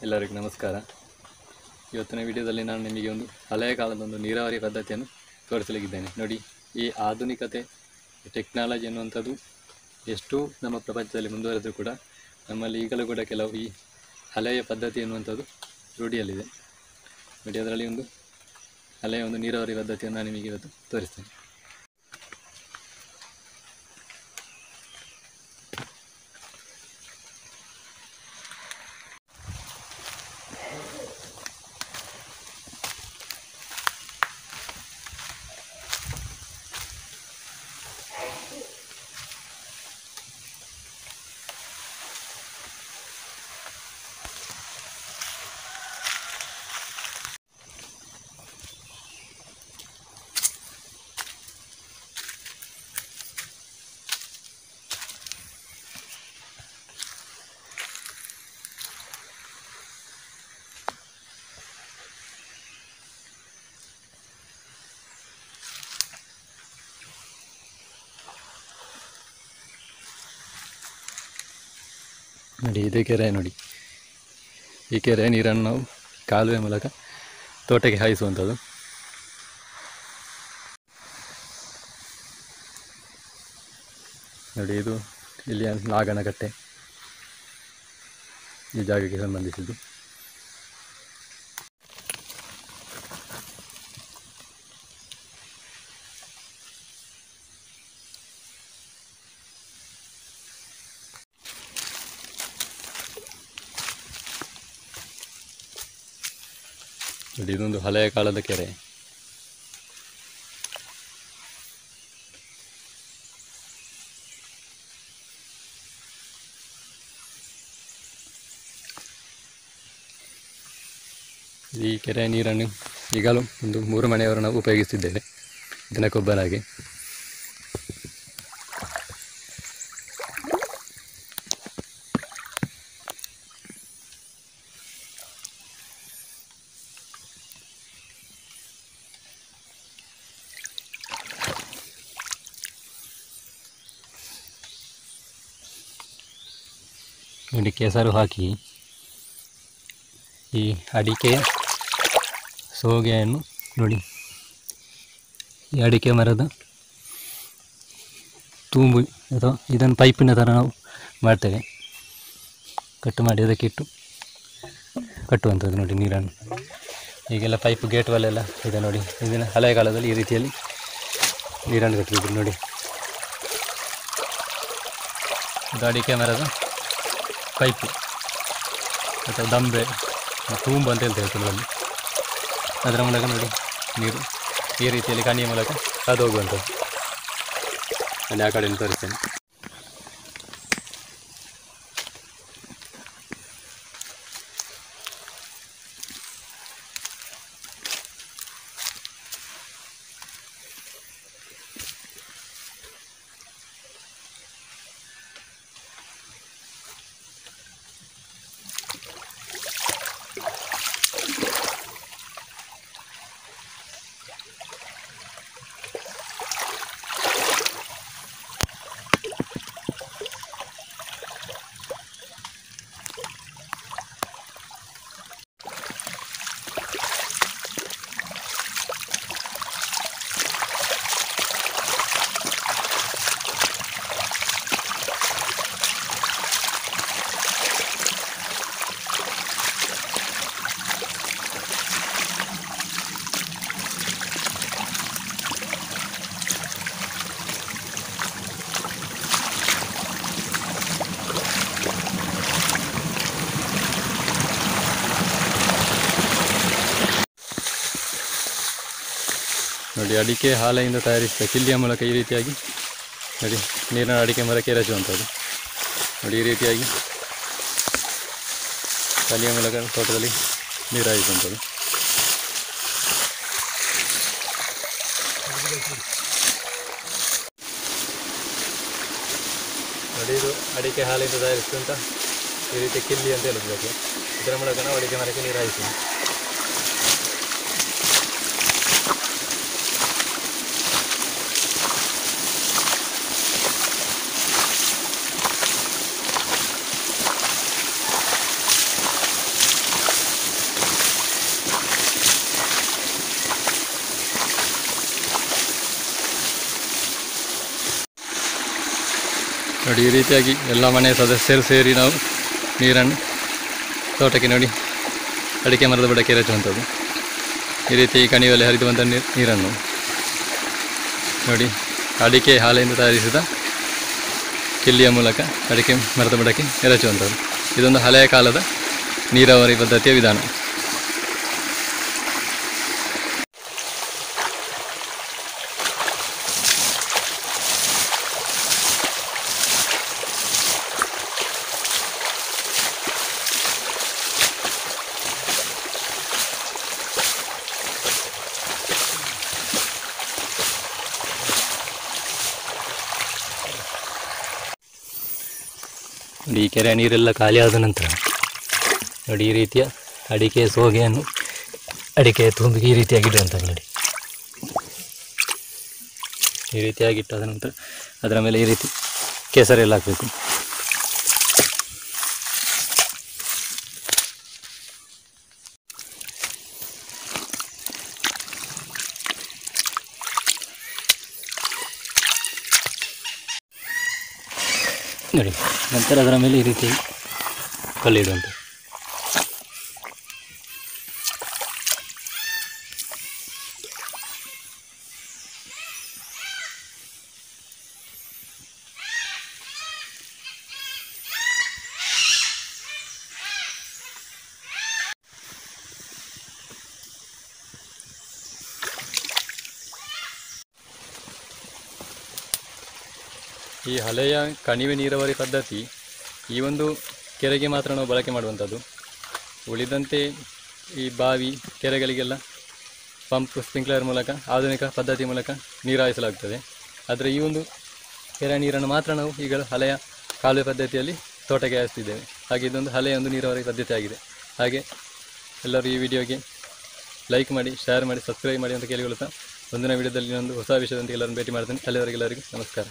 ಎಲ್ಲರಿಗೂ ನಮಸ್ಕಾರ. ಇವತ್ತಿನ ವಿಡಿಯೋದಲ್ಲಿ ನಾನು ನಿಮಗೆ ಒಂದು ಹಳೆಯ ಕಾಲದ ಒಂದು ನೀರಾವರಿ ಪದ್ಧತಿಯನ್ನು ತೋರಿಸಲಿದ್ದೇನೆ. ನೋಡಿ, ಈ ಆಧುನಿಕತೆ ಟೆಕ್ನಾಲಜಿ ಎನ್ನುವಂಥದ್ದು ಎಷ್ಟು ನಮ್ಮ ಪ್ರಪಂಚದಲ್ಲಿ ಮುಂದುವರೆದರೂ ಕೂಡ ನಮ್ಮಲ್ಲಿ ಈಗಲೂ ಕೂಡ ಕೆಲವು ಈ ಹಳೆಯ ಪದ್ಧತಿ ಎನ್ನುವಂಥದ್ದು ರೂಢಿಯಲ್ಲಿದೆ. ನೋಡಿ, ಅದರಲ್ಲಿ ಒಂದು ಹಳೆಯ ಒಂದು ನೀರಾವರಿ ಪದ್ಧತಿಯನ್ನು ನಾನು ನಿಮಗೆ ಇವತ್ತು ತೋರಿಸ್ತೇನೆ. ನೋಡಿ, ಇದೇ ಕೆರೆ. ನೋಡಿ, ಈ ಕೆರೆ ನೀರನ್ನು ನಾವು ಕಾಲುವೆ ಮೂಲಕ ತೋಟಕ್ಕೆ ಹಾಯಿಸುವಂಥದ್ದು. ನೋಡಿ, ಇದು ಇಲ್ಲಿಯ ನಾಗನಕಟ್ಟೆ, ಈ ಜಾಗಕ್ಕೆ ಸಂಬಂಧಿಸಿದ್ದು. ನೋಡಿ, ಇದೊಂದು ಹಳೆಯ ಕಾಲದ ಕೆರೆ. ಈ ಕೆರೆಯ ನೀರನ್ನು ಈಗಲೂ ಒಂದು 3 ಮನೆಯವರು ನಾವು ಉಪಯೋಗಿಸುತ್ತಿದ್ದೇವೆ ದಿನಕ್ಕೊಬ್ಬರಾಗಿ. ನೋಡಿ, ಕೆಸರು ಹಾಕಿ ಈ ಅಡಿಕೆ ಸೋಗೆಯನ್ನು ನೋಡಿ, ಈ ಅಡಿಕೆ ಮರದ ತುಂಬು ಅಥವಾ ಇದನ್ನು ಪೈಪಿನ ಥರ ನಾವು ಮಾಡ್ತೇವೆ. ಕಟ್ಟು ಮಾಡಿ ಅದಕ್ಕಿಟ್ಟು ಕಟ್ಟುವಂಥದ್ದು. ನೋಡಿ, ನೀರನ್ನು ಈಗೆಲ್ಲ ಪೈಪ್ ಗೇಟ್ವಲ್ಲೆಲ್ಲ ಇದೆ. ನೋಡಿ, ಇದನ್ನು ಹಳೆಯ ಕಾಲದಲ್ಲಿ ಈ ರೀತಿಯಲ್ಲಿ ನೀರನ್ನು ಕಟ್ಟಿದ್ರು. ನೋಡಿ, ಇದು ಅಡಿಕೆ ಮರದ ಪೈಪು ಅಥವಾ ದಂಬೆ, ತೂಂಬು ಅಂತ ಹೇಳ್ತೇವೆ ಕೆಲವಲ್ಲಿ. ಅದರ ಮೂಲಕ ನೋಡಿ ನೀರು ಈ ರೀತಿಯಲ್ಲಿ ಕಣಿಯ ಮೂಲಕ ಅದು ಹೋಗುವಂಥದ್ದು. ನಾನು ಆ ಕಡೆಯನ್ನು ತೋರಿಸ್ತೇನೆ. ನೋಡಿ, ಅಡಿಕೆ ಹಾಲೆಯಿಂದ ತಯಾರಿಸಿದ ಕಿಲ್ಲಿಯ ಮೂಲಕ ಈ ರೀತಿಯಾಗಿ ನೋಡಿ ನೀರಿನ ಅಡಿಕೆ ಮರಕ್ಕೆ ಎರಚುವಂಥದ್ದು. ನೋಡಿ, ಈ ರೀತಿಯಾಗಿ ಕಲ್ಲಿಯ ಮೂಲಕ ತೋಟದಲ್ಲಿ ನೀರು ಹಾಯಿಸುವಂಥದ್ದು. ನೋಡಿ, ಇದು ಅಡಿಕೆ ಹಾಲಿಂದ ತಯಾರಿಸಿದಂಥ ಈ ರೀತಿ ಕಿಲ್ಲಿ ಅಂತ ಹೇಳೋದಕ್ಕೆ. ಇದರ ಮೂಲಕ ನಾವು ಅಡಿಕೆ ಮರಕ್ಕೆ ನೀರು ಹಾಯಿಸ್ತೀವಿ. ನೋಡಿ ಈ ರೀತಿಯಾಗಿ ಎಲ್ಲ ಮನೆಯ ಸದಸ್ಯರು ಸೇರಿ ನಾವು ನೀರನ್ನು ತೋಟಕ್ಕೆ ನೋಡಿ ಅಡಿಕೆ ಮರದ ಬುಡಕ್ಕೆ ಎರಚುವಂಥದ್ದು. ಈ ರೀತಿ ಕಣಿವೆಯಲ್ಲಿ ಹರಿದು ಬಂದ ನೀರನ್ನು ನೋಡಿ ಅಡಿಕೆ ಹಾಲೆಯಿಂದ ತಯಾರಿಸಿದ ಕಿಲ್ಲಿಯ ಮೂಲಕ ಅಡಿಕೆ ಮರದ ಬುಡಕ್ಕೆ ಎರಚುವಂಥದ್ದು. ಇದೊಂದು ಹಳೆಯ ಕಾಲದ ನೀರಾವರಿ ಪದ್ಧತಿಯ ವಿಧಾನ. ನೋಡಿ ಈ ಕೆರೆ ನೀರೆಲ್ಲ ಖಾಲಿಯಾದ ನಂತರ ನೋಡಿ ಈ ರೀತಿಯ ಅಡಿಕೆ ಸೋಗೆಯನ್ನು ಅಡಿಕೆ ತುಂಬಿಗೆ ಈ ರೀತಿಯಾಗಿಡುವಂಥ ನೋಡಿ ಈ ರೀತಿಯಾಗಿಟ್ಟಾದ ನಂತರ ಅದರ ಮೇಲೆ ಈ ರೀತಿ ಕೆಸರೆಲ್ಲ ಹಾಕಬೇಕು. ನೋಡಿ ನಂತರ ಅದರ ಮೇಲೆ ಈ ರೀತಿ ಕಲ್ಲಿಡುವಂಥ ಈ ಹಳೆಯ ಕಣಿವೆ ನೀರಾವರಿ ಪದ್ಧತಿ ಈ ಒಂದು ಕೆರೆಗೆ ಮಾತ್ರ ನಾವು ಬಳಕೆ ಮಾಡುವಂಥದ್ದು. ಉಳಿದಂತೆ ಈ ಬಾವಿ ಕೆರೆಗಳಿಗೆಲ್ಲ ಪಂಪ್ ಸ್ಪ್ರಿಂಕ್ಲರ್ ಮೂಲಕ ಆಧುನಿಕ ಪದ್ಧತಿ ಮೂಲಕ ನೀರಾಯಿಸಲಾಗುತ್ತದೆ. ಆದರೆ ಈ ಒಂದು ಕೆರೆ ನೀರನ್ನು ಮಾತ್ರ ನಾವು ಈಗ ಹಳೆಯ ಕಾಲುವೆ ಪದ್ಧತಿಯಲ್ಲಿ ತೋಟಕ್ಕೆ ಹಾಯಿಸ್ತಿದ್ದೇವೆ. ಹಾಗೆ ಇದೊಂದು ಹಳೆಯ ಒಂದು ನೀರಾವರಿ ಪದ್ಧತಿ ಆಗಿದೆ. ಹಾಗೆ ಎಲ್ಲರೂ ಈ ವಿಡಿಯೋಗೆ ಲೈಕ್ ಮಾಡಿ, ಶೇರ್ ಮಾಡಿ, ಸಬ್ಸ್ಕ್ರೈಬ್ ಮಾಡಿ ಅಂತ ಕೇಳಿಕೊಳ್ಳುತ್ತಾ ಮುಂದಿನ ವಿಡಿಯೋದಲ್ಲಿ ಒಂದು ಹೊಸ ವಿಷಯದೊಂದಿಗೆ ಎಲ್ಲರನ್ನು ಭೇಟಿ ಮಾಡ್ತೇನೆ. ಅಲ್ಲಿವರೆಗೆ ಎಲ್ಲರಿಗೂ ನಮಸ್ಕಾರ.